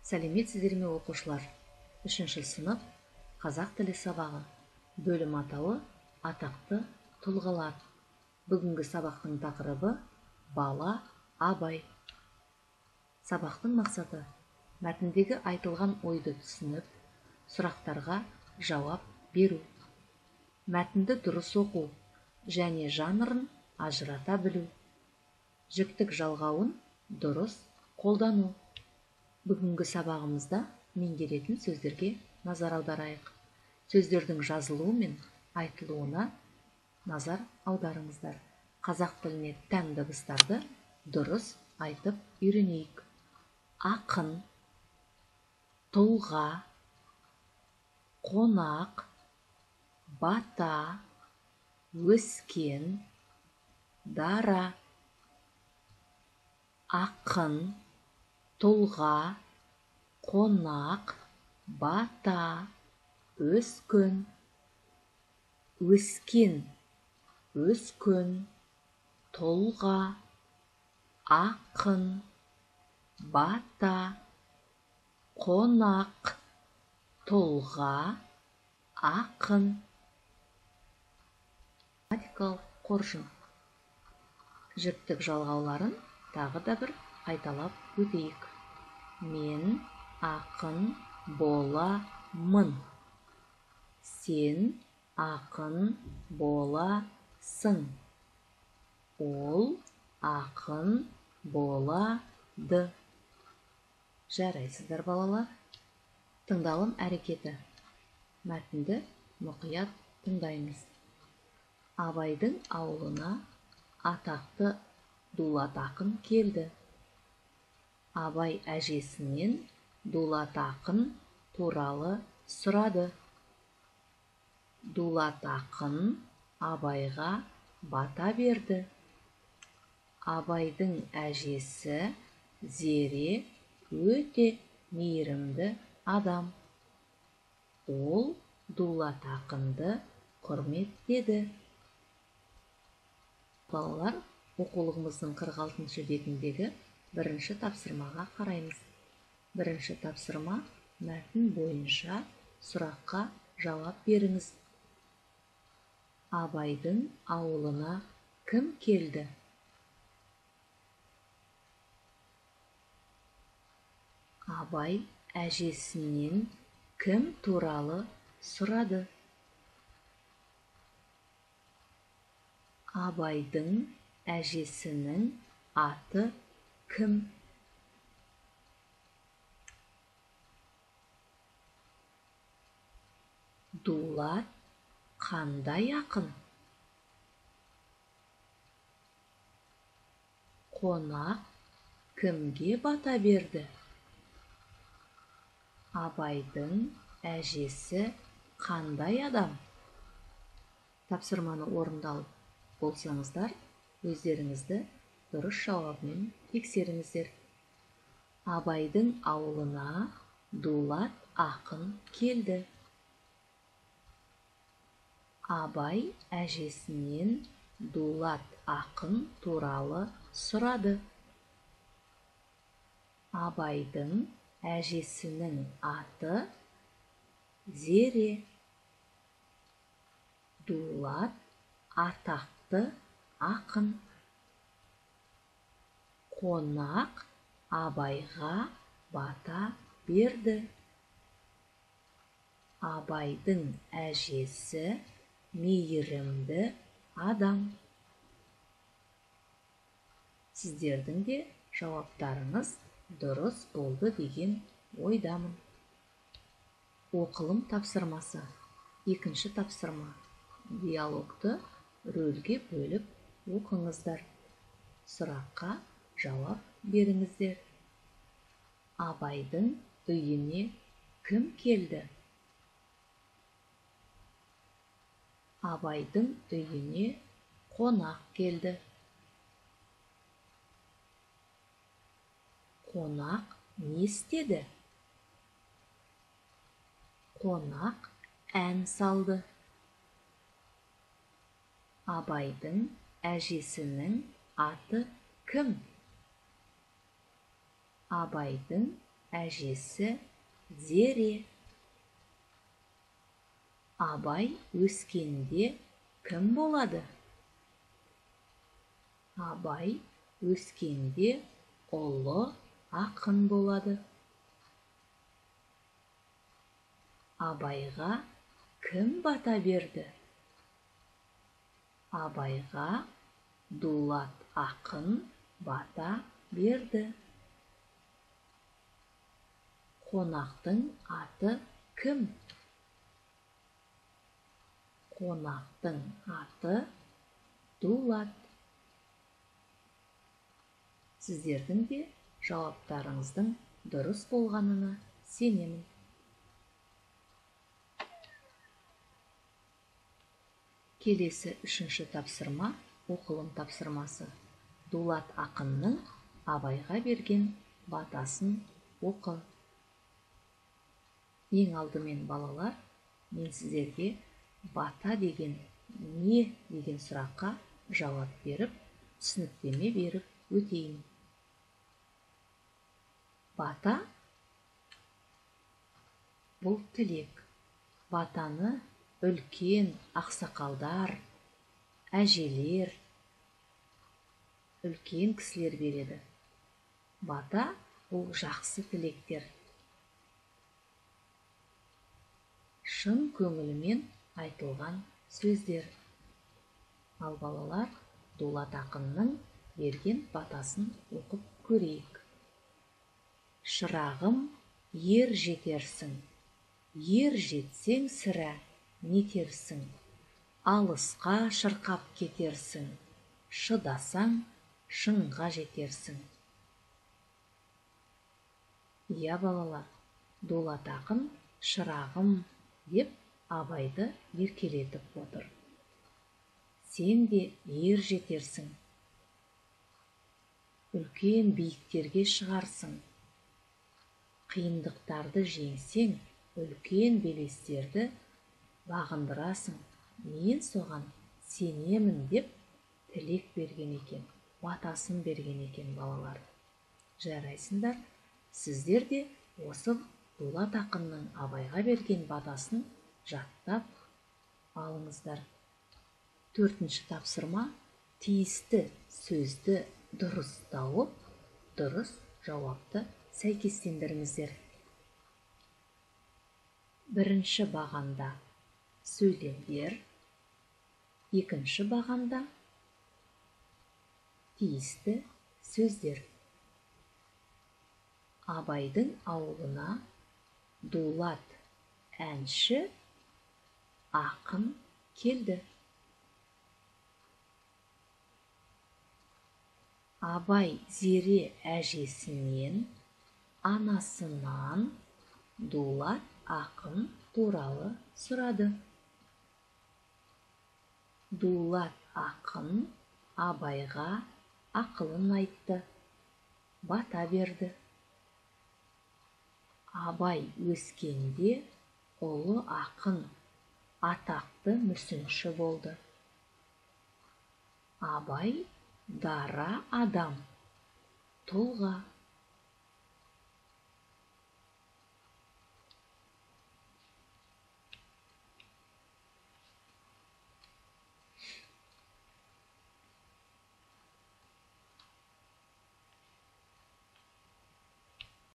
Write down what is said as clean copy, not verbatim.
Сәлеметсіздер ме оқушылар? 3-ші сынып қазақ тілі сабағы. Бөлім атауы атақты тұлғалар. Бүгінгі сабақтың тақырыбы бала Абай. Сабақтың мақсаты мәтіндегі айтылған ойды түсініп, сұрақтарға жауап беру. Мәтінді дұрыс оқу және жанрын ажырата білу. Жіктік жалғауын дұрыс қолдану. Бүгінгі сабағымызда меңгеретін сөздерге назар аударайық. Сөздердің жазылуы мен айтылуына назар аударыңыздар. Қазақ тіліне тән дыбыстарды дұрыс айтып үйренейік. Ақын, тұлға, қонақ, бата, өскен, дара. Ақын, тұлға, қонақ, бата, өскен, өскен, тұлға, ақын, бата, қонақ, тұлға, ақын. Грамматикалық қоржын. Жіктік жалғауларын тағы да бір қайталап өтейік. Мен ақын боламын. Сен ақын боласың. Ол ақын болады. Жарайсыздар балалар. Тыңдалым әрекеті. Мәтінді мұқият тыңдаймыз. Абайдың ауылына атақты Дулат ақын келді. Абай әжесінен Дулат ақын туралы сұрады. Дулат ақын Абайға бата берді. Абайдың әжесі Зере өте мейірімді адам. Ол Дулат ақынды құрметтеді. Балалар, оқулығымыздың 46-шы бетіндегі бірінші тапсырмаға қараймыз. Бірінші тапсырма мәтін бойынша сұраққа жауап беріңіз. Абайдың ауылына кім келді? Абай әжесінен кім туралы сұрады? Абайдың әжесінің аты кім? Дулат қандай ақын? Қонақ кімге бата берді? Абайдың әжесі қандай адам? Тапсырманы орындалып болсаңыздар, өздеріңізді дұрыс жауабымен тексеріңіздер. Абайдың ауылына Дулат ақын келді. Абай әжесінен Дулат ақын туралы сұрады. Абайдың әжесінің аты Зере. Дулат атақты ақын. Қонақ Абайға бата берді. Абайдың әжесі мейірімді адам. Сіздердің де жауаптарыңыз дұрыс болды деген ойдамын. Оқылым тапсырмасы. Екінші тапсырма. Диалогты рөлге бөліп оқыңыздар. Сұраққа жауап беріңіздер. Абайдың үйіне кім келді? Абайдың үйіне қонақ келді. Қонақ не істеді? Қонақ ән салды. Абайдың әжесінің аты кім? Абайдың әжесі Зере. Абай өскенде кім болады? Абай өскенде ұлы ақын болады. Абайға кім бата берді? Абайға Дулат ақын бата берді. Қонақтың аты кім? Қонақтың аты Дулат. Сіздердің де жауаптарыңыздың дұрыс болғанына сенемін. Келесі үшінші тапсырма оқылым тапсырмасы. Дулат ақынның Абайға берген батасын оқы. Ең алдымен балалар, мен сіздерге бата деген не деген сұраққа жауап беріп, түсініктеме беріп өтейін. Бата бұл тілек. Батаны үлкен ақсақалдар, әжелер, үлкен кісілер береді. Бата бұл жақсы тілектер. Шын көңілмен айтылған сөздер. Ал балалар, Дулат ақынның берген батасын оқып көрейік. Шырағым, ер жетерсің, ер жетсең сірә нетерсің, алысқа шырқап кетерсің, шыдасаң шыңға жетерсің. Иә балалар, Дулат ақын шырағым деп Абайды еркелетіп отыр. Сен де ер жетерсің, үлкен биіктерге шығарсың, қиындықтарды жеңсең, үлкен белестерді бағындырасың. Мен соған сенемін деп тілек берген екен, батасын берген екен балалар. Жарайсыңдар, сіздер де осы Дулат ақынның Абайға берген батасын жаттап алыңыздар. Төртінші тапсырма, тиісті сөзді дұрыс тауып, дұрыс жауапты сәйкестендіріңіздер. Бірінші бағанда сөйлемдер, екінші бағанда тиісті сөздер. Абайдың ауылына Дулат әнші ақын келді. Абай Зере әжесінен, анасынан Дулат ақын туралы сұрады. Дулат ақын Абайға ақылын айтты, бата берді. Абай өскенде ұлы ақын, атақты мүсінші болды. Абай дара адам, тұлға.